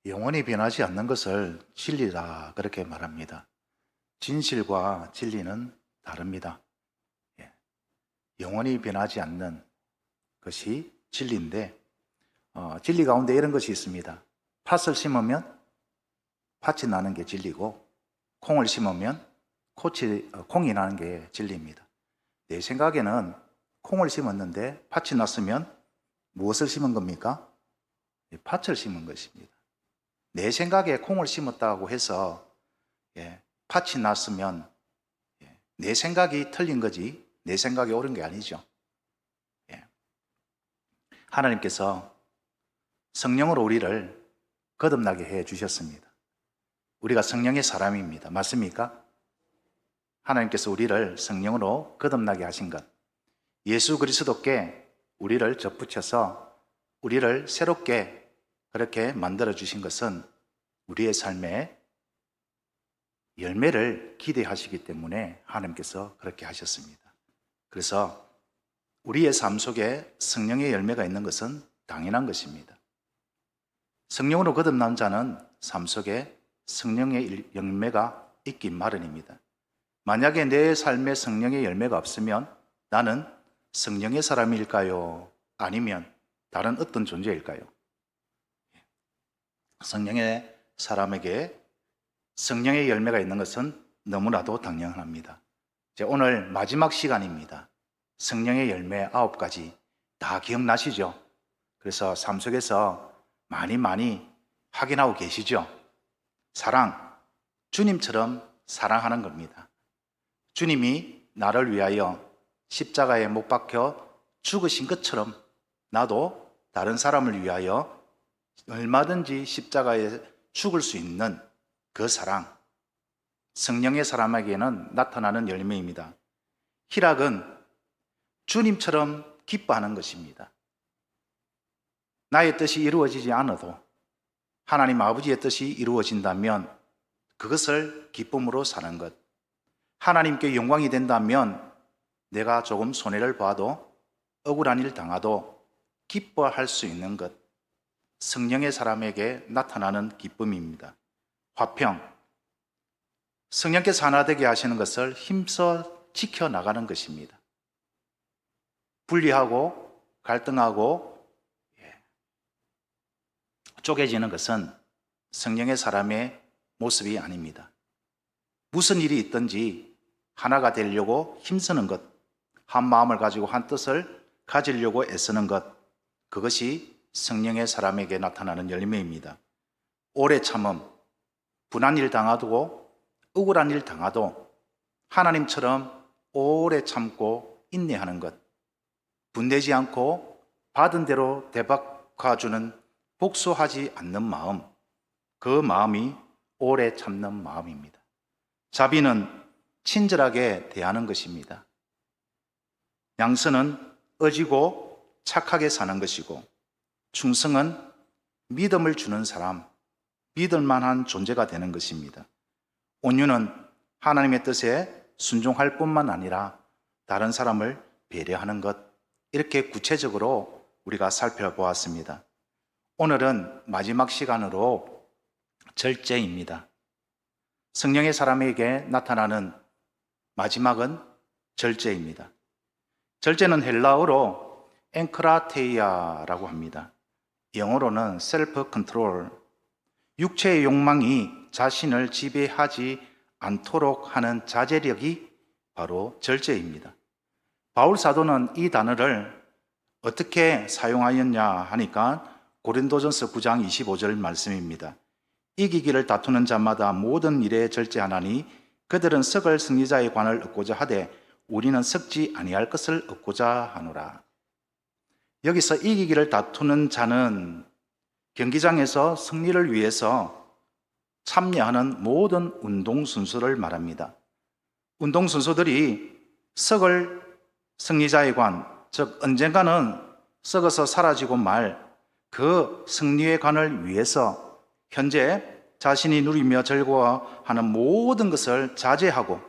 영원히 변하지 않는 것을 진리라 그렇게 말합니다. 진실과 진리는 다릅니다. 예. 영원히 변하지 않는 것이 진리인데 진리 가운데 이런 것이 있습니다. 팥을 심으면 팥이 나는 게 진리고 콩을 심으면 콩이 나는 게 진리입니다. 내 생각에는 콩을 심었는데 팥이 났으면 무엇을 심은 겁니까? 팥을 심은 것입니다. 내 생각에 콩을 심었다고 해서 팥이 났으면 내 생각이 틀린 거지 내 생각이 옳은 게 아니죠. 하나님께서 성령으로 우리를 거듭나게 해 주셨습니다. 우리가 성령의 사람입니다. 맞습니까? 하나님께서 우리를 성령으로 거듭나게 하신 것, 예수 그리스도께 우리를 접붙여서 우리를 새롭게 그렇게 만들어 주신 것은 우리의 삶에 열매를 기대하시기 때문에 하나님께서 그렇게 하셨습니다. 그래서 우리의 삶 속에 성령의 열매가 있는 것은 당연한 것입니다. 성령으로 거듭난 자는 삶 속에 성령의 열매가 있기 마련입니다. 만약에 내 삶에 성령의 열매가 없으면 나는 성령의 사람일까요? 아니면 다른 어떤 존재일까요? 성령의 사람에게 성령의 열매가 있는 것은 너무나도 당연합니다. 오늘 마지막 시간입니다. 성령의 열매 9가지 다 기억나시죠? 그래서 삶 속에서 많이 확인하고 계시죠? 사랑, 주님처럼 사랑하는 겁니다. 주님이 나를 위하여 십자가에 못 박혀 죽으신 것처럼 나도 다른 사람을 위하여 얼마든지 십자가에 죽을 수 있는 그 사랑, 성령의 사람에게는 나타나는 열매입니다. 희락은 주님처럼 기뻐하는 것입니다. 나의 뜻이 이루어지지 않아도 하나님 아버지의 뜻이 이루어진다면 그것을 기쁨으로 사는 것. 하나님께 영광이 된다면 내가 조금 손해를 봐도 억울한 일 당하도 기뻐할 수 있는 것. 성령의 사람에게 나타나는 기쁨입니다. 화평, 성령께서 하나 되게 하시는 것을 힘써 지켜나가는 것입니다. 분리하고 갈등하고 쪼개지는 것은 성령의 사람의 모습이 아닙니다. 무슨 일이 있든지 하나가 되려고 힘쓰는 것, 한 마음을 가지고 한 뜻을 가지려고 애쓰는 것, 그것이 성령의 사람에게 나타나는 열매입니다. 오래 참음, 분한 일 당하고 억울한 일 당하도 하나님처럼 오래 참고 인내하는 것, 분내지 않고 받은 대로 되갚아주는 복수하지 않는 마음, 그 마음이 오래 참는 마음입니다. 자비는 친절하게 대하는 것입니다. 양선은 어지고 착하게 사는 것이고, 충성은 믿음을 주는 사람, 믿을 만한 존재가 되는 것입니다. 온유는 하나님의 뜻에 순종할 뿐만 아니라 다른 사람을 배려하는 것, 이렇게 구체적으로 우리가 살펴보았습니다. 오늘은 마지막 시간으로 절제입니다. 성령의 사람에게 나타나는 마지막은 절제입니다. 절제는 헬라어로 엔크라테이아라고 합니다. 영어로는 셀프 컨트롤, 육체의 욕망이 자신을 지배하지 않도록 하는 자제력이 바로 절제입니다. 바울 사도는 이 단어를 어떻게 사용하였냐 하니까 고린도전서 9장 25절 말씀입니다. 이기기를 다투는 자마다 모든 일에 절제하나니 그들은 썩을 승리자의 관을 얻고자 하되 우리는 썩지 아니할 것을 얻고자 하노라. 여기서 이기기를 다투는 자는 경기장에서 승리를 위해서 참여하는 모든 운동선수를 말합니다. 운동선수들이 썩을 승리자의 관, 즉 언젠가는 썩어서 사라지고 말 그 승리의 관을 위해서 현재 자신이 누리며 즐거워하는 모든 것을 자제하고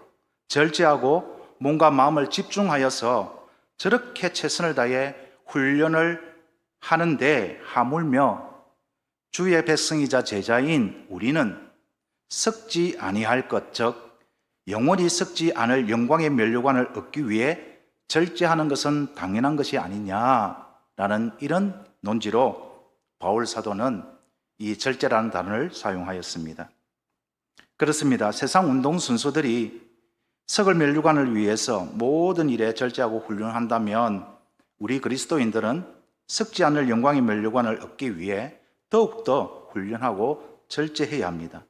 절제하고 몸과 마음을 집중하여서 저렇게 최선을 다해 훈련을 하는데 하물며 주의 백성이자 제자인 우리는 썩지 아니할 것, 즉 영원히 썩지 않을 영광의 면류관을 얻기 위해 절제하는 것은 당연한 것이 아니냐라는 이런 논지로 바울 사도는 이 절제라는 단어를 사용하였습니다. 그렇습니다. 세상 운동 선수들이 썩을 면류관을 위해서 모든 일에 절제하고 훈련한다면 우리 그리스도인들은 썩지 않을 영광의 면류관을 얻기 위해 더욱더 훈련하고 절제해야 합니다.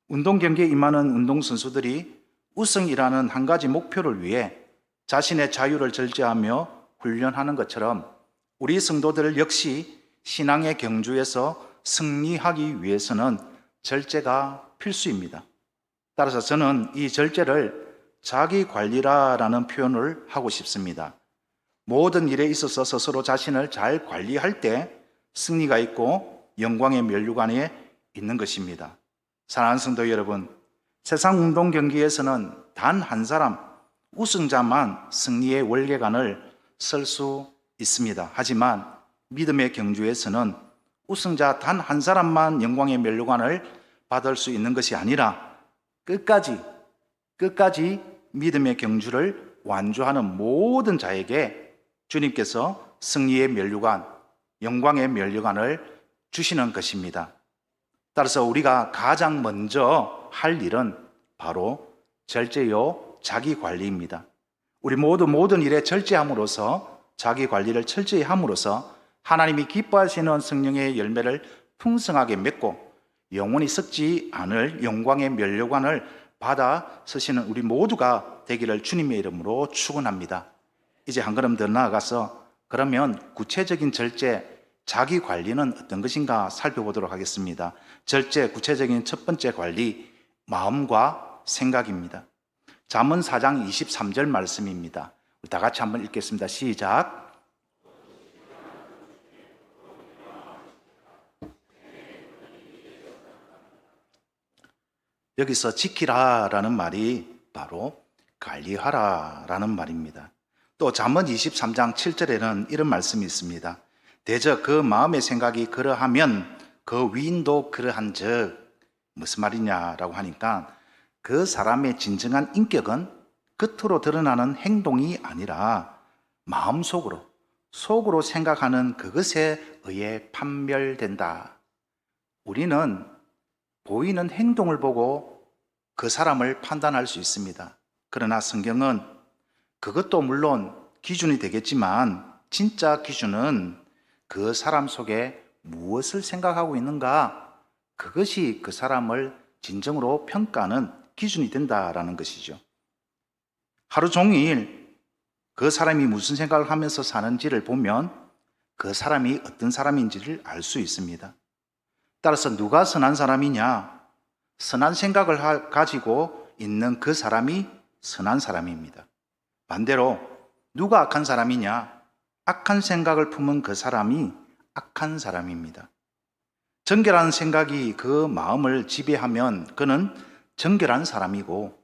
운동 경기에 임하는 운동 선수들이 우승이라는 한 가지 목표를 위해 자신의 자유를 절제하며 훈련하는 것처럼 우리 성도들 역시 신앙의 경주에서 승리하기 위해서는 절제가 필수입니다. 따라서 저는 이 절제를 자기 관리라는 표현을 하고 싶습니다. 모든 일에 있어서 스스로 자신을 잘 관리할 때 승리가 있고 영광의 면류관에 있는 것입니다. 사랑하는 성도 여러분, 세상 운동 경기에서는 단 한 사람, 우승자만 승리의 월계관을 쓸 수 있습니다. 하지만 믿음의 경주에서는 우승자 단 한 사람만 영광의 면류관을 받을 수 있는 것이 아니라 끝까지 믿음의 경주를 완주하는 모든 자에게 주님께서 승리의 면류관, 영광의 면류관을 주시는 것입니다. 따라서 우리가 가장 먼저 할 일은 바로 절제요 자기 관리입니다. 우리 모두 모든 일에 절제함으로써 자기 관리를 철저히 함으로써 하나님이 기뻐하시는 성령의 열매를 풍성하게 맺고 영원히 썩지 않을 영광의 면류관을 받아 쓰시는 우리 모두가 되기를 주님의 이름으로 축원합니다. 이제 한 걸음 더 나아가서 그러면 구체적인 절제, 자기 관리는 어떤 것인가 살펴보도록 하겠습니다. 절제, 구체적인 첫 번째 관리, 마음과 생각입니다. 잠언 4장 23절 말씀입니다. 우리 다 같이 한번 읽겠습니다. 시작. 여기서 지키라라는 말이 바로 관리하라라는 말입니다. 또 잠언 23장 7절에는 이런 말씀이 있습니다. 대저 그 마음의 생각이 그러하면 그 위인도 그러한즉, 무슨 말이냐라고 하니까 그 사람의 진정한 인격은 겉으로 드러나는 행동이 아니라 속으로 생각하는 그것에 의해 판별된다. 우리는 보이는 행동을 보고 그 사람을 판단할 수 있습니다. 그러나 성경은 그것도 물론 기준이 되겠지만 진짜 기준은 그 사람 속에 무엇을 생각하고 있는가, 그것이 그 사람을 진정으로 평가하는 기준이 된다라는 것이죠. 하루 종일 그 사람이 무슨 생각을 하면서 사는지를 보면 그 사람이 어떤 사람인지를 알 수 있습니다. 따라서 누가 선한 사람이냐, 선한 생각을 가지고 있는 그 사람이 선한 사람입니다. 반대로 누가 악한 사람이냐, 악한 생각을 품은 그 사람이 악한 사람입니다. 정결한 생각이 그 마음을 지배하면 그는 정결한 사람이고,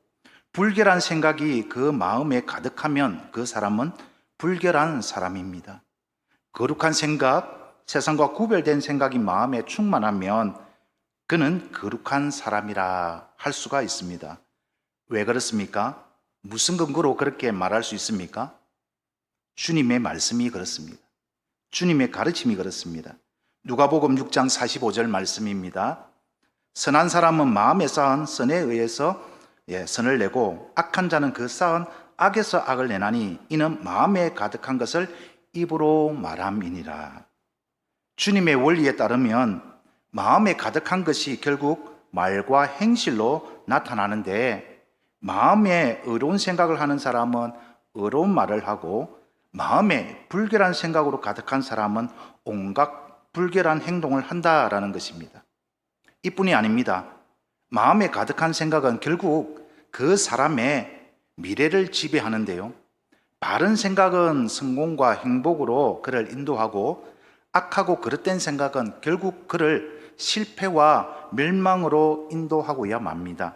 불결한 생각이 그 마음에 가득하면 그 사람은 불결한 사람입니다. 거룩한 생각, 세상과 구별된 생각이 마음에 충만하면 그는 거룩한 사람이라 할 수가 있습니다. 왜 그렇습니까? 무슨 근거로 그렇게 말할 수 있습니까? 주님의 말씀이 그렇습니다. 주님의 가르침이 그렇습니다. 누가복음 6장 45절 말씀입니다. 선한 사람은 마음에 쌓은 선에 의해서 선을 내고 악한 자는 그 쌓은 악에서 악을 내나니 이는 마음에 가득한 것을 입으로 말함이니라. 주님의 원리에 따르면 마음에 가득한 것이 결국 말과 행실로 나타나는데, 마음에 의로운 생각을 하는 사람은 의로운 말을 하고 마음에 불결한 생각으로 가득한 사람은 온갖 불결한 행동을 한다라는 것입니다. 이뿐이 아닙니다. 마음에 가득한 생각은 결국 그 사람의 미래를 지배하는데요, 바른 생각은 성공과 행복으로 그를 인도하고 악하고 그릇된 생각은 결국 그를 실패와 멸망으로 인도하고야 맙니다.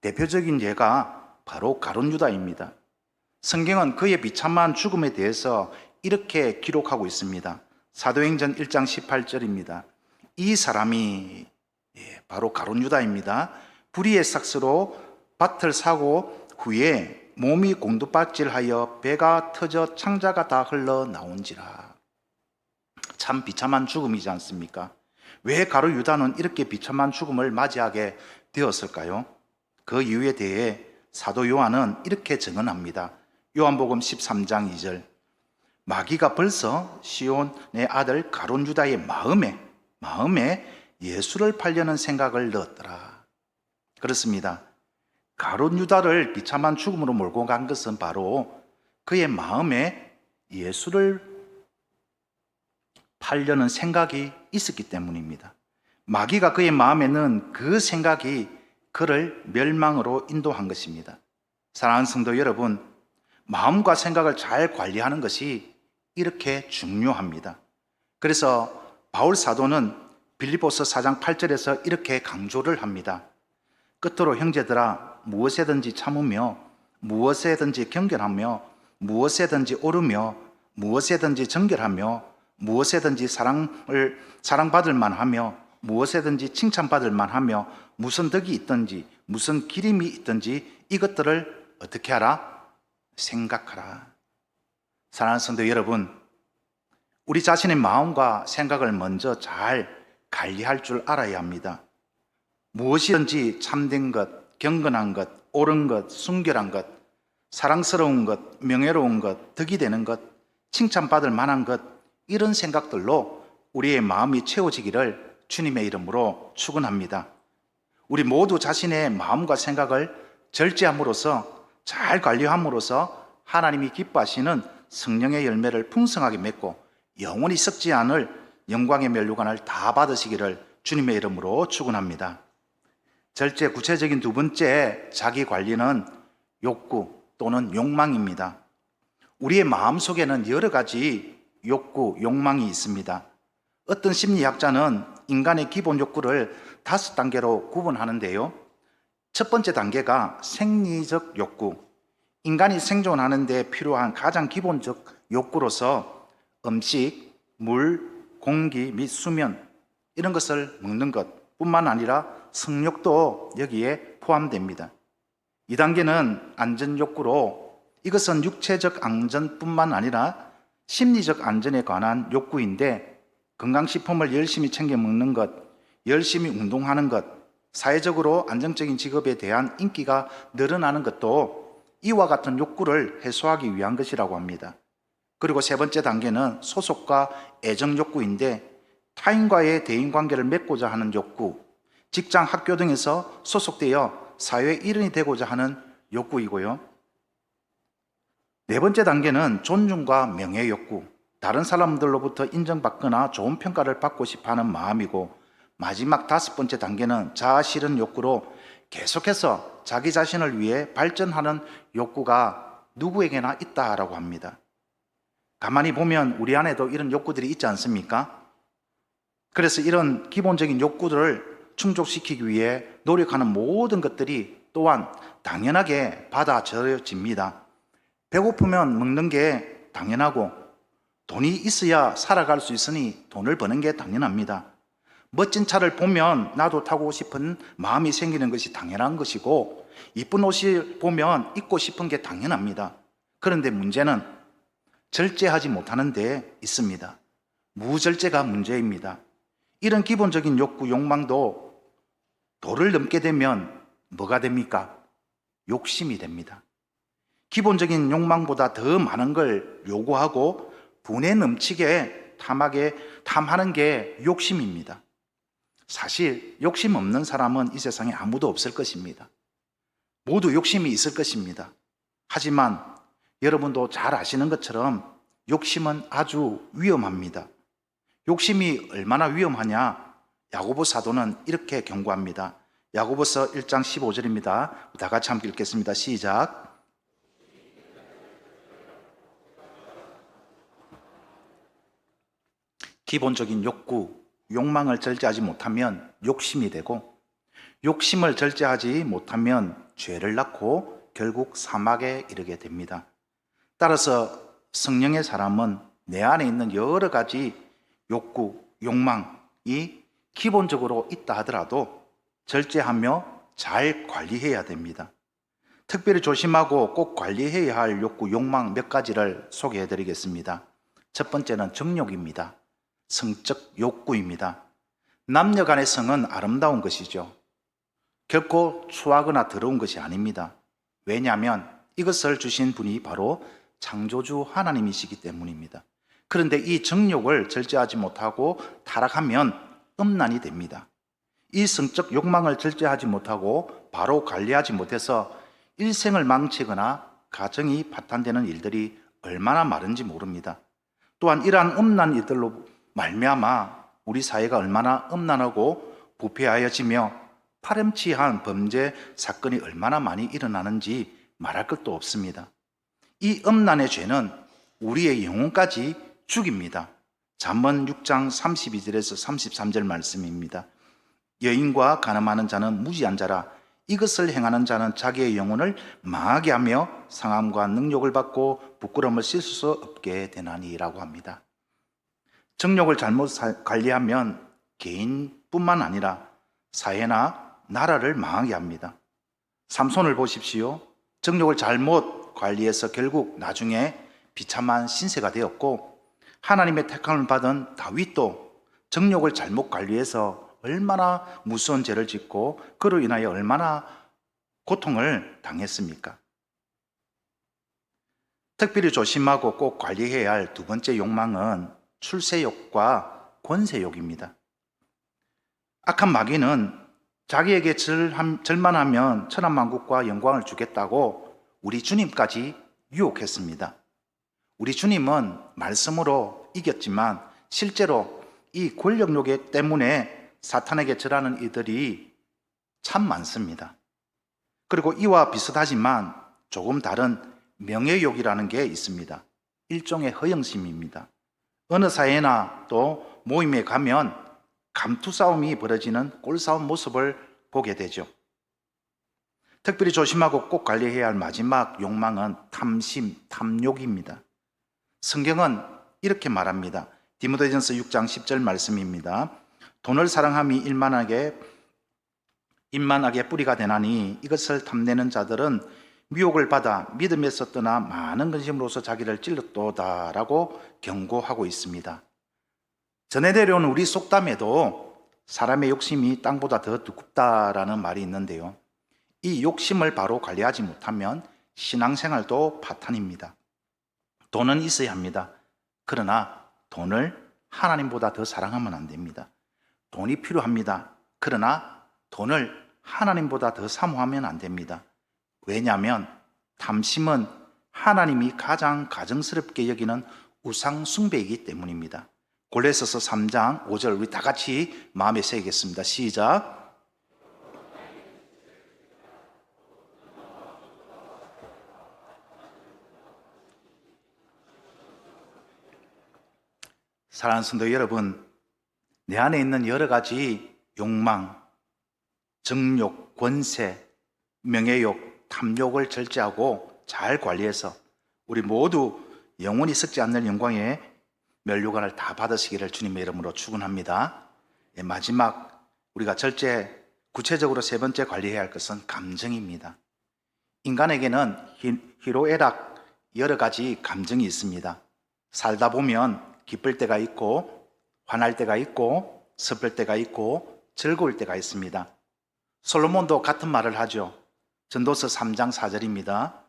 대표적인 예가 바로 가룟 유다입니다. 성경은 그의 비참한 죽음에 대해서 이렇게 기록하고 있습니다. 사도행전 1장 18절입니다. 이 사람이 바로 가룟 유다입니다. 불의의 삭스로 밭을 사고 후에 몸이 공두박질하여 배가 터져 창자가 다 흘러나온지라. 참 비참한 죽음이지 않습니까? 왜 가룟 유다는 이렇게 비참한 죽음을 맞이하게 되었을까요? 그 이유에 대해 사도 요한은 이렇게 증언합니다. 요한복음 13장 2절. 마귀가 벌써 시온의 아들 가룟 유다의 마음에 예수를 팔려는 생각을 넣었더라. 그렇습니다. 가룟 유다를 비참한 죽음으로 몰고 간 것은 바로 그의 마음에 예수를 팔려는 생각이 있었기 때문입니다. 마귀가 그의 마음에는 그 생각이 그를 멸망으로 인도한 것입니다. 사랑하는 성도 여러분, 마음과 생각을 잘 관리하는 것이 이렇게 중요합니다. 그래서 바울 사도는 빌립보서 4장 8절에서 이렇게 강조를 합니다. 끝으로 형제들아, 무엇에든지 참으며 무엇에든지 경건하며 무엇에든지 오르며 무엇에든지 정결하며 무엇에든지 사랑받을 만하며 무엇에든지 칭찬받을 만하며 무슨 덕이 있든지 무슨 기림이 있든지 이것들을 어떻게 하라? 생각하라. 사랑하는 성도 여러분, 우리 자신의 마음과 생각을 먼저 잘 관리할 줄 알아야 합니다. 무엇이든지 참된 것, 경건한 것, 옳은 것, 순결한 것, 사랑스러운 것, 명예로운 것, 덕이 되는 것, 칭찬받을 만한 것, 이런 생각들로 우리의 마음이 채워지기를 주님의 이름으로 축원합니다. 우리 모두 자신의 마음과 생각을 절제함으로써, 잘 관리함으로써 하나님이 기뻐하시는 성령의 열매를 풍성하게 맺고 영원히 썩지 않을 영광의 면류관을 다 받으시기를 주님의 이름으로 축원합니다. 절제 구체적인 두 번째 자기 관리는 욕구 또는 욕망입니다. 우리의 마음 속에는 여러 가지 욕구, 욕망이 있습니다. 어떤 심리학자는 인간의 기본 욕구를 5단계로 구분하는데요. 첫 번째 단계가 생리적 욕구. 인간이 생존하는 데 필요한 가장 기본적 욕구로서 음식, 물, 공기 및 수면 이런 것을 먹는 것 뿐만 아니라 성욕도 여기에 포함됩니다. 2단계는 안전 욕구로 이것은 육체적 안전뿐만 아니라 심리적 안전에 관한 욕구인데 건강식품을 열심히 챙겨 먹는 것, 열심히 운동하는 것, 사회적으로 안정적인 직업에 대한 인기가 늘어나는 것도 이와 같은 욕구를 해소하기 위한 것이라고 합니다. 그리고 세 번째 단계는 소속과 애정 욕구인데 타인과의 대인관계를 맺고자 하는 욕구, 직장, 학교 등에서 소속되어 사회의 일원이 되고자 하는 욕구이고요. 네 번째 단계는 존중과 명예 욕구, 다른 사람들로부터 인정받거나 좋은 평가를 받고 싶어하는 마음이고, 마지막 5번째 단계는 자아 실현 욕구로 계속해서 자기 자신을 위해 발전하는 욕구가 누구에게나 있다라고 합니다. 가만히 보면 우리 안에도 이런 욕구들이 있지 않습니까? 그래서 이런 기본적인 욕구들을 충족시키기 위해 노력하는 모든 것들이 또한 당연하게 받아들여집니다. 배고프면 먹는 게 당연하고 돈이 있어야 살아갈 수 있으니 돈을 버는 게 당연합니다. 멋진 차를 보면 나도 타고 싶은 마음이 생기는 것이 당연한 것이고 이쁜 옷을 보면 입고 싶은 게 당연합니다. 그런데 문제는 절제하지 못하는 데 있습니다. 무절제가 문제입니다. 이런 기본적인 욕구, 욕망도 도를 넘게 되면 뭐가 됩니까? 욕심이 됩니다. 기본적인 욕망보다 더 많은 걸 요구하고 분에 넘치게 탐하는 게 욕심입니다. 사실 욕심 없는 사람은 이 세상에 아무도 없을 것입니다. 모두 욕심이 있을 것입니다. 하지만 여러분도 잘 아시는 것처럼 욕심은 아주 위험합니다. 욕심이 얼마나 위험하냐? 야고보 사도는 이렇게 경고합니다. 야고보서 1장 15절입니다. 다 같이 함께 읽겠습니다. 시작. 기본적인 욕구, 욕망을 절제하지 못하면 욕심이 되고, 욕심을 절제하지 못하면 죄를 낳고 결국 사막에 이르게 됩니다. 따라서 성령의 사람은 내 안에 있는 여러 가지 욕구, 욕망이 기본적으로 있다 하더라도 절제하며 잘 관리해야 됩니다. 특별히 조심하고 꼭 관리해야 할 욕구, 욕망 몇 가지를 소개해 드리겠습니다. 첫 번째는 정욕입니다. 성적 욕구입니다. 남녀 간의 성은 아름다운 것이죠. 결코 추하거나 더러운 것이 아닙니다. 왜냐하면 이것을 주신 분이 바로 창조주 하나님이시기 때문입니다. 그런데 이 정욕을 절제하지 못하고 타락하면 음란이 됩니다. 이 성적 욕망을 절제하지 못하고 바로 관리하지 못해서 일생을 망치거나 가정이 파탄되는 일들이 얼마나 많은지 모릅니다. 또한 이러한 음란 일들로 말미암아 우리 사회가 얼마나 음란하고 부패하여지며 파렴치한 범죄 사건이 얼마나 많이 일어나는지 말할 것도 없습니다. 이 음란의 죄는 우리의 영혼까지 죽입니다. 잠언 6장 32절에서 33절 말씀입니다. 여인과 간음하는 자는 무지한 자라. 이것을 행하는 자는 자기의 영혼을 망하게 하며 상함과 능욕을 받고 부끄러움을 씻을 수 없게 되나니라고 합니다. 정욕을 잘못 관리하면 개인뿐만 아니라 사회나 나라를 망하게 합니다. 삼손을 보십시오. 정욕을 잘못 관리해서 결국 나중에 비참한 신세가 되었고, 하나님의 택함을 받은 다윗도 정욕을 잘못 관리해서 얼마나 무서운 죄를 짓고 그로 인하여 얼마나 고통을 당했습니까? 특별히 조심하고 꼭 관리해야 할 두 번째 욕망은 출세욕과 권세욕입니다. 악한 마귀는 자기에게 절만하면 천하만국과 영광을 주겠다고 우리 주님까지 유혹했습니다. 우리 주님은 말씀으로 이겼지만 실제로 이 권력욕 때문에 사탄에게 절하는 이들이 참 많습니다. 그리고 이와 비슷하지만 조금 다른 명예욕이라는 게 있습니다. 일종의 허영심입니다. 어느 사회나 또 모임에 가면 감투싸움이 벌어지는 꼴싸움 모습을 보게 되죠. 특별히 조심하고 꼭 관리해야 할 마지막 욕망은 탐심, 탐욕입니다. 성경은 이렇게 말합니다. 디모데전서 6장 10절 말씀입니다. 돈을 사랑함이 인만하게 뿌리가 되나니 이것을 탐내는 자들은 미혹을 받아 믿음에서 떠나 많은 근심으로서 자기를 찔렀도다 라고 경고하고 있습니다. 전해 내려온 우리 속담에도 사람의 욕심이 땅보다 더 두껍다라는 말이 있는데요. 이 욕심을 바로 관리하지 못하면 신앙생활도 파탄입니다. 돈은 있어야 합니다. 그러나 돈을 하나님보다 더 사랑하면 안 됩니다. 돈이 필요합니다. 그러나 돈을 하나님보다 더 사모하면 안 됩니다. 왜냐하면 탐심은 하나님이 가장 가증스럽게 여기는 우상 숭배이기 때문입니다. 골로새서 3장 5절 우리 다 같이 마음에 새기겠습니다. 시작. 사랑하는 성도 여러분, 내 안에 있는 여러 가지 욕망, 정욕, 권세, 명예욕, 탐욕을 절제하고 잘 관리해서 우리 모두 영원히 썩지 않는 영광의 면류관을 다 받으시기를 주님의 이름으로 축원합니다. 마지막 우리가 구체적으로 세 번째 관리해야 할 것은 감정입니다. 인간에게는 희로애락 여러 가지 감정이 있습니다. 살다 보면 기쁠 때가 있고 화날 때가 있고 슬플 때가 있고 즐거울 때가 있습니다. 솔로몬도 같은 말을 하죠. 전도서 3장 4절입니다.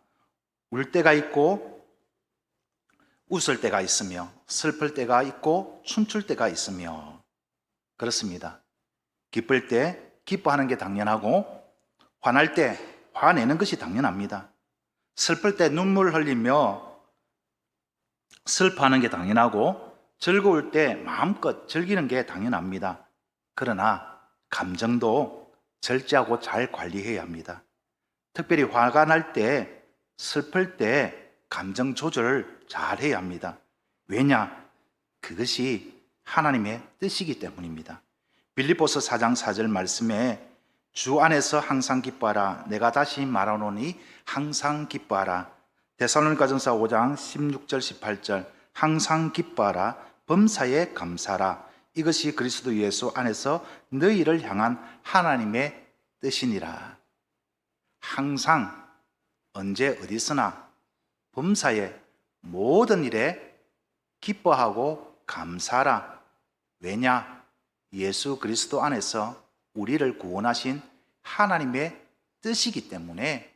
울 때가 있고 웃을 때가 있으며 슬플 때가 있고 춤출 때가 있으며 그렇습니다. 기쁠 때 기뻐하는 게 당연하고 화날 때 화내는 것이 당연합니다. 슬플 때 눈물 흘리며 슬퍼하는 게 당연하고 즐거울 때 마음껏 즐기는 게 당연합니다. 그러나 감정도 절제하고 잘 관리해야 합니다. 특별히 화가 날 때, 슬플 때 감정 조절을 잘 해야 합니다. 왜냐? 그것이 하나님의 뜻이기 때문입니다. 빌립보서 4장 4절 말씀에 주 안에서 항상 기뻐하라. 내가 다시 말하노니 항상 기뻐하라. 데살로니가전서 5장 16절 18절 항상 기뻐하라. 범사에 감사하라. 이것이 그리스도 예수 안에서 너희를 향한 하나님의 뜻이니라. 항상 언제 어디서나 범사의 모든 일에 기뻐하고 감사하라. 왜냐? 예수 그리스도 안에서 우리를 구원하신 하나님의 뜻이기 때문에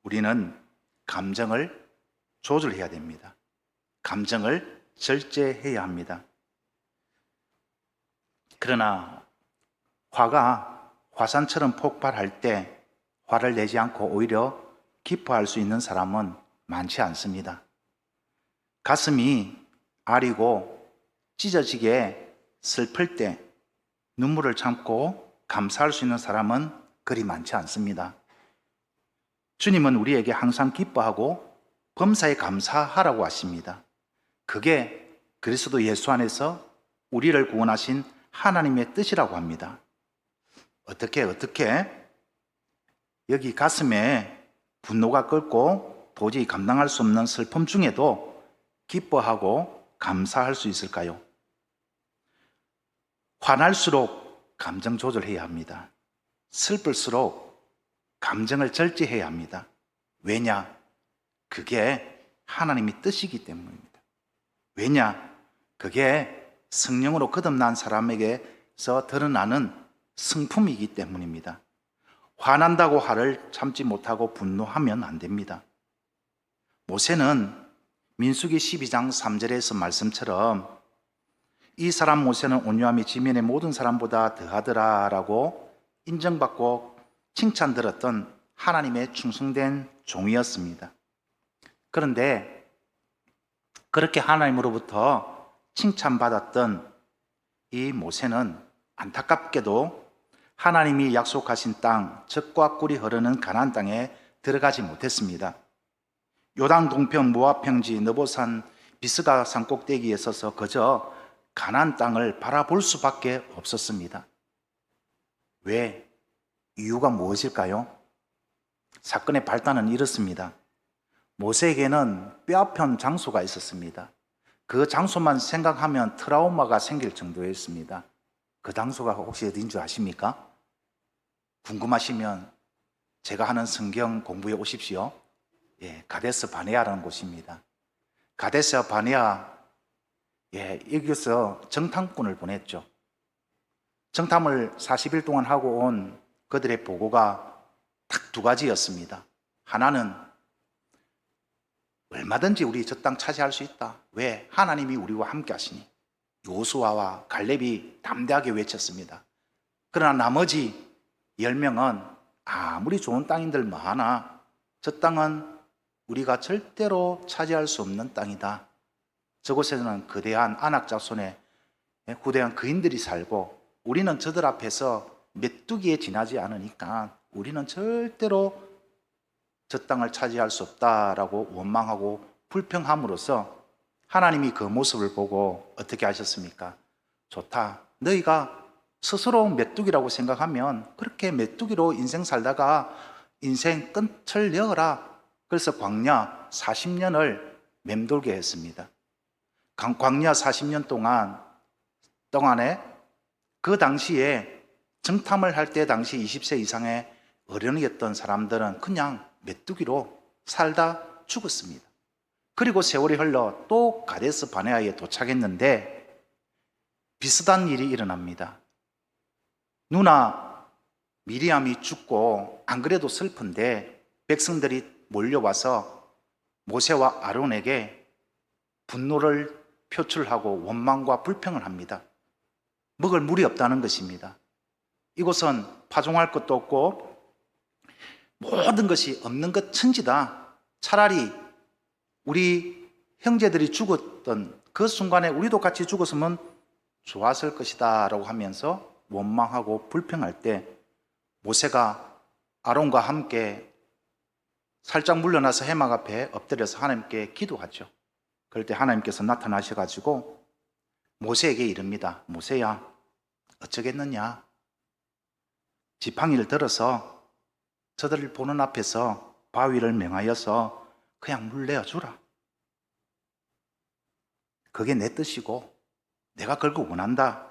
우리는 감정을 조절해야 됩니다. 감정을 절제해야 합니다. 그러나 화가 화산처럼 폭발할 때 화를 내지 않고 오히려 기뻐할 수 있는 사람은 많지 않습니다. 가슴이 아리고 찢어지게 슬플 때 눈물을 참고 감사할 수 있는 사람은 그리 많지 않습니다. 주님은 우리에게 항상 기뻐하고 범사에 감사하라고 하십니다. 그게 그리스도 예수 안에서 우리를 구원하신 하나님의 뜻이라고 합니다. 어떻게 여기 가슴에 분노가 끓고 도저히 감당할 수 없는 슬픔 중에도 기뻐하고 감사할 수 있을까요? 화날수록 감정 조절해야 합니다. 슬플수록 감정을 절제해야 합니다. 왜냐? 그게 하나님의 뜻이기 때문입니다. 왜냐? 그게 성령으로 거듭난 사람에게서 드러나는 성품이기 때문입니다. 화난다고 화를 참지 못하고 분노하면 안 됩니다. 모세는 민수기 12장 3절에서 말씀처럼 이 사람 모세는 온유함이 지면의 모든 사람보다 더하더라 라고 인정받고 칭찬들었던 하나님의 충성된 종이었습니다. 그런데 그렇게 하나님으로부터 칭찬받았던 이 모세는 안타깝게도 하나님이 약속하신 땅, 젖과 꿀이 흐르는 가나안 땅에 들어가지 못했습니다. 요단 동편 모압 평지 느보산 비스가 산 꼭대기에 서서 그저 가나안 땅을 바라볼 수밖에 없었습니다. 왜? 이유가 무엇일까요? 사건의 발단은 이렇습니다. 모세에게는 뼈아픈 장소가 있었습니다. 그 장소만 생각하면 트라우마가 생길 정도였습니다. 그 장소가 혹시 어디인 줄 아십니까? 궁금하시면 제가 하는 성경 공부에 오십시오. 가데스 바네아라는 곳입니다. 가데스 바네아, 여기서 정탐꾼을 보냈죠. 정탐을 40일 동안 하고 온 그들의 보고가 딱 두 가지였습니다. 하나는 얼마든지 우리 저 땅 차지할 수 있다. 왜? 하나님이 우리와 함께 하시니. 요수아와 갈렙이 담대하게 외쳤습니다. 그러나 나머지 10명은 아무리 좋은 땅인들 많아, 저 땅은 우리가 절대로 차지할 수 없는 땅이다. 저곳에는 거대한 아낙 자손의 후대한 거인들이 살고 우리는 저들 앞에서 메뚜기에 지나지 않으니까 우리는 절대로 저 땅을 차지할 수 없다라고 원망하고 불평함으로써 하나님이 그 모습을 보고 어떻게 하셨습니까? 좋다. 너희가 스스로 메뚜기라고 생각하면 그렇게 메뚜기로 인생 살다가 인생 끝을 내어라. 그래서 광야 40년을 맴돌게 했습니다. 광야 40년 동안에 그 당시에 정탐을 할 때 당시 20세 이상의 어른이었던 사람들은 그냥 메뚜기로 살다 죽었습니다. 그리고 세월이 흘러 또 가데스 바네아에 도착했는데 비슷한 일이 일어납니다. 누나 미리암이 죽고 안 그래도 슬픈데 백성들이 몰려와서 모세와 아론에게 분노를 표출하고 원망과 불평을 합니다. 먹을 물이 없다는 것입니다. 이곳은 파종할 것도 없고 모든 것이 없는 것 천지다. 차라리 우리 형제들이 죽었던 그 순간에 우리도 같이 죽었으면 좋았을 것이다 라고 하면서 원망하고 불평할 때 모세가 아론과 함께 살짝 물러나서 해막 앞에 엎드려서 하나님께 기도하죠. 그럴 때 하나님께서 나타나셔가지고 모세에게 이릅니다. 모세야, 어쩌겠느냐? 지팡이를 들어서 저들을 보는 앞에서 바위를 맹하여서 그냥 물 내어주라. 그게 내 뜻이고 내가 그걸 원한다.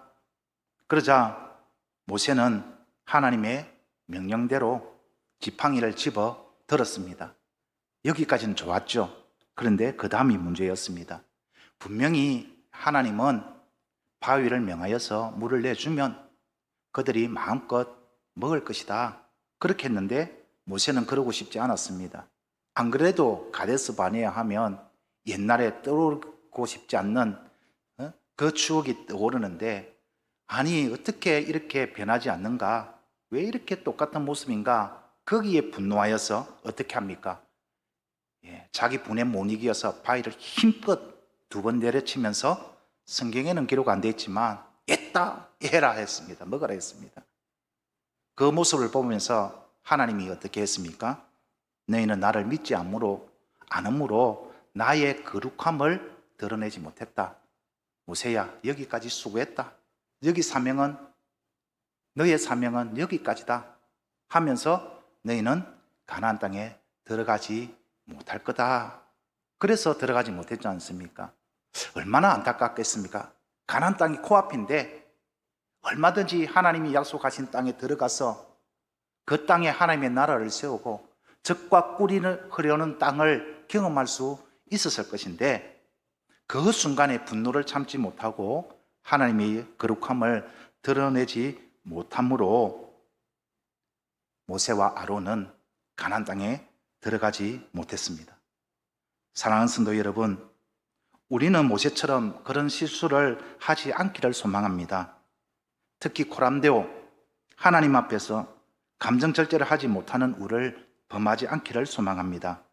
그러자 모세는 하나님의 명령대로 지팡이를 집어 들었습니다. 여기까지는 좋았죠. 그런데 그 다음이 문제였습니다. 분명히 하나님은 바위를 명하여서 물을 내주면 그들이 마음껏 먹을 것이다. 그렇게 했는데 모세는 그러고 싶지 않았습니다. 안 그래도 가데스 바네아 하면 옛날에 떠오르고 싶지 않는 그 추억이 떠오르는데, 아니 어떻게 이렇게 변하지 않는가? 왜 이렇게 똑같은 모습인가? 거기에 분노하여서 어떻게 합니까? 자기 분에 못 이겨서 바위를 힘껏 2번 내려치면서, 성경에는 기록 안 되어 있지만 했다, 해라 했습니다. 먹으라 했습니다. 그 모습을 보면서 하나님이 어떻게 했습니까? 너희는 나를 믿지 않으므로 나의 거룩함을 드러내지 못했다. 모세야, 여기까지 수고했다. 너의 사명은 여기까지다 하면서 너희는 가나안 땅에 들어가지 못할 거다. 그래서 들어가지 못했지 않습니까? 얼마나 안타깝겠습니까? 가나안 땅이 코앞인데 얼마든지 하나님이 약속하신 땅에 들어가서 그 땅에 하나님의 나라를 세우고 젖과 꿀이 흐르는 땅을 경험할 수 있었을 것인데, 그 순간에 분노를 참지 못하고 하나님의 거룩함을 드러내지 못함으로 모세와 아론은 가나안 땅에 들어가지 못했습니다. 사랑하는 성도 여러분, 우리는 모세처럼 그런 실수를 하지 않기를 소망합니다. 특히 코람데오, 하나님 앞에서 감정 절제를 하지 못하는 우리를 범하지 않기를 소망합니다.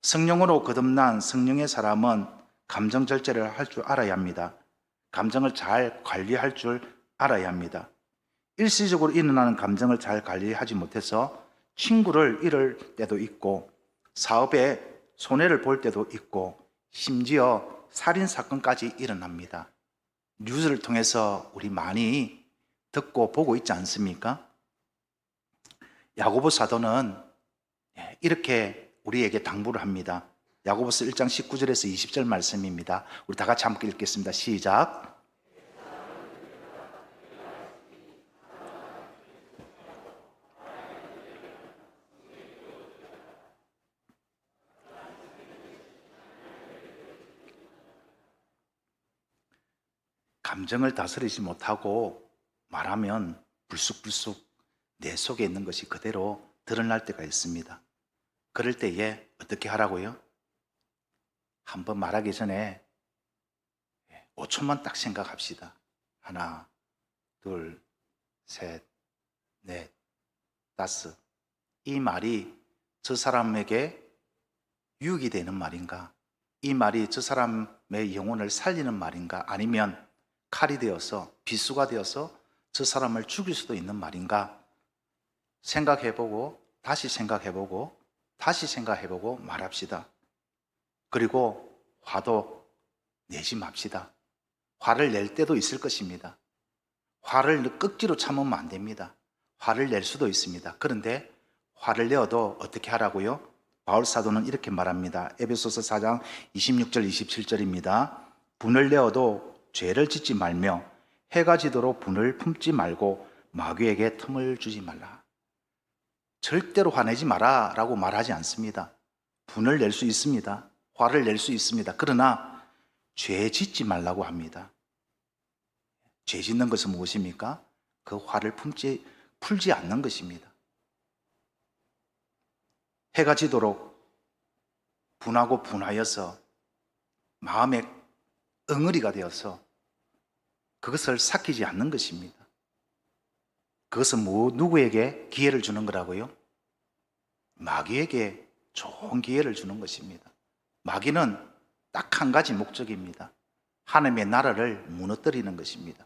성령으로 거듭난 성령의 사람은 감정 절제를 할 줄 알아야 합니다. 감정을 잘 관리할 줄 알아야 합니다. 일시적으로 일어나는 감정을 잘 관리하지 못해서 친구를 잃을 때도 있고, 사업에 손해를 볼 때도 있고, 심지어 살인사건까지 일어납니다. 뉴스를 통해서 우리 많이 듣고 보고 있지 않습니까? 야고보 사도는 이렇게 우리에게 당부를 합니다. 야고보서 1장 19절에서 20절 말씀입니다. 우리 다 같이 함께 읽겠습니다. 시작. 감정을 다스리지 못하고 말하면 불쑥불쑥 내 속에 있는 것이 그대로 드러날 때가 있습니다. 그럴 때에 어떻게 하라고요? 한번 말하기 전에 5초만 딱 생각합시다. 하나, 둘, 셋, 넷, 다섯. 이 말이 저 사람에게 유익이 되는 말인가? 이 말이 저 사람의 영혼을 살리는 말인가? 아니면 칼이 되어서, 비수가 되어서 저 사람을 죽일 수도 있는 말인가? 생각해보고 다시 생각해보고 다시 생각해보고 말합시다. 그리고 화도 내지 맙시다. 화를 낼 때도 있을 것입니다. 화를 억지로 참으면 안 됩니다. 화를 낼 수도 있습니다. 그런데 화를 내어도 어떻게 하라고요? 바울 사도는 이렇게 말합니다. 에베소서 4장 26절 27절입니다. 분을 내어도 죄를 짓지 말며 해가 지도록 분을 품지 말고 마귀에게 틈을 주지 말라. 절대로 화내지 마라 라고 말하지 않습니다. 분을 낼 수 있습니다. 화를 낼 수 있습니다. 그러나 죄 짓지 말라고 합니다. 죄 짓는 것은 무엇입니까? 그 화를 풀지 않는 것입니다. 해가 지도록 분하고 분하여서 마음의 엉어리가 되어서 그것을 삭히지 않는 것입니다. 그것은 누구에게 기회를 주는 거라고요? 마귀에게 좋은 기회를 주는 것입니다. 마귀는 딱 한 가지 목적입니다. 하나님의 나라를 무너뜨리는 것입니다.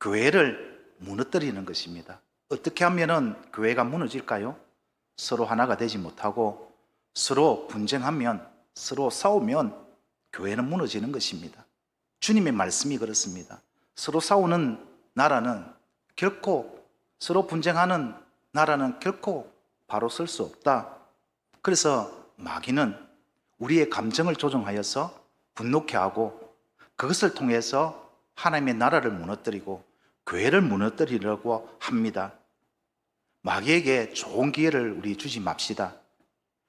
교회를 무너뜨리는 것입니다. 어떻게 하면 교회가 무너질까요? 서로 하나가 되지 못하고 서로 분쟁하면, 서로 싸우면 교회는 무너지는 것입니다. 주님의 말씀이 그렇습니다. 서로 싸우는 나라는 결코, 서로 분쟁하는 나라는 결코 바로 설 수 없다. 그래서 마귀는 우리의 감정을 조종하여서 분노케 하고 그것을 통해서 하나님의 나라를 무너뜨리고 교회를 무너뜨리려고 합니다. 마귀에게 좋은 기회를 우리 주지 맙시다.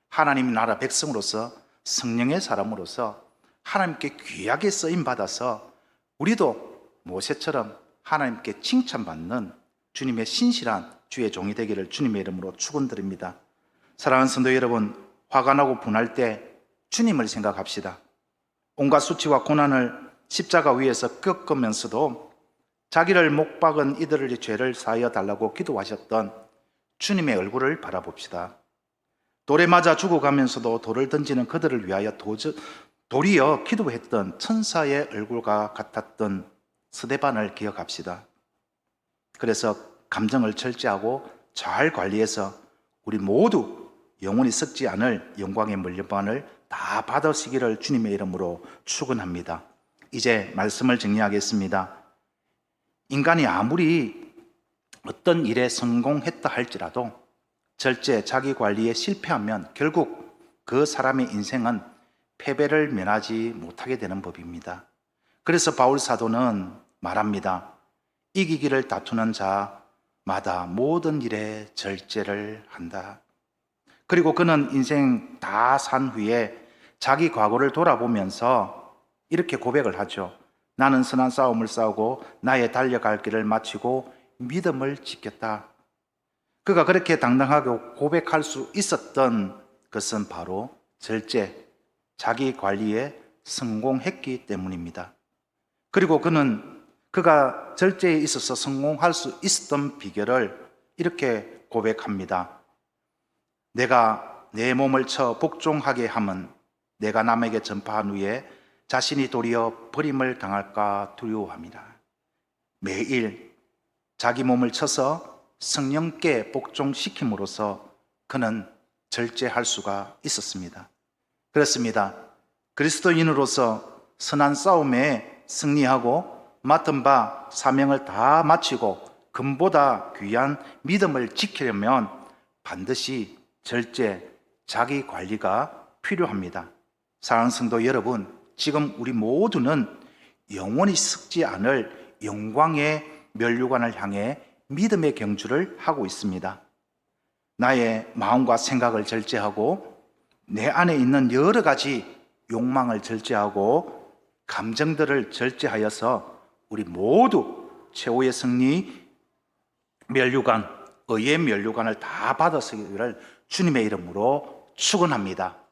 하나님의 나라 백성으로서, 성령의 사람으로서 하나님께 귀하게 쓰임받아서 우리도 모세처럼 하나님께 칭찬받는 주님의 신실한 주의 종이 되기를 주님의 이름으로 축원드립니다. 사랑하는 성도 여러분, 화가 나고 분할 때 주님을 생각합시다. 온갖 수치와 고난을 십자가 위에서 겪으면서도 자기를 못 박은 이들의 죄를 사하여 달라고 기도하셨던 주님의 얼굴을 바라봅시다. 돌에 맞아 죽어가면서도 돌을 던지는 그들을 위하여 도리어 기도했던 천사의 얼굴과 같았던 스데반을 기억합시다. 그래서 감정을 절제하고 잘 관리해서 우리 모두 영원히 썩지 않을 영광의 물려반을 다 받으시기를 주님의 이름으로 축원합니다. 이제 말씀을 정리하겠습니다. 인간이 아무리 어떤 일에 성공했다 할지라도 절제, 자기 관리에 실패하면 결국 그 사람의 인생은 패배를 면하지 못하게 되는 법입니다. 그래서 바울 사도는 말합니다. 이기기를 다투는 자마다 모든 일에 절제를 한다. 그리고 그는 인생 다 산 후에 자기 과거를 돌아보면서 이렇게 고백을 하죠. 나는 선한 싸움을 싸우고 나의 달려갈 길을 마치고 믿음을 지켰다. 그가 그렇게 당당하게 고백할 수 있었던 것은 바로 절제, 자기 관리에 성공했기 때문입니다. 그리고 그가 절제에 있어서 성공할 수 있었던 비결을 이렇게 고백합니다. 내가 내 몸을 쳐 복종하게 함은 내가 남에게 전파한 후에 자신이 도리어 버림을 당할까 두려워합니다. 매일 자기 몸을 쳐서 성령께 복종시킴으로써 그는 절제할 수가 있었습니다. 그렇습니다. 그리스도인으로서 선한 싸움에 승리하고 맡은 바 사명을 다 마치고 금보다 귀한 믿음을 지키려면 반드시 절제, 자기 관리가 필요합니다. 사랑하는 성도 여러분, 지금 우리 모두는 영원히 썩지 않을 영광의 면류관을 향해 믿음의 경주를 하고 있습니다. 나의 마음과 생각을 절제하고 내 안에 있는 여러 가지 욕망을 절제하고 감정들을 절제하여서 우리 모두 최후의 승리 면류관, 의의 면류관을 다 받았기를 주님의 이름으로 축원합니다.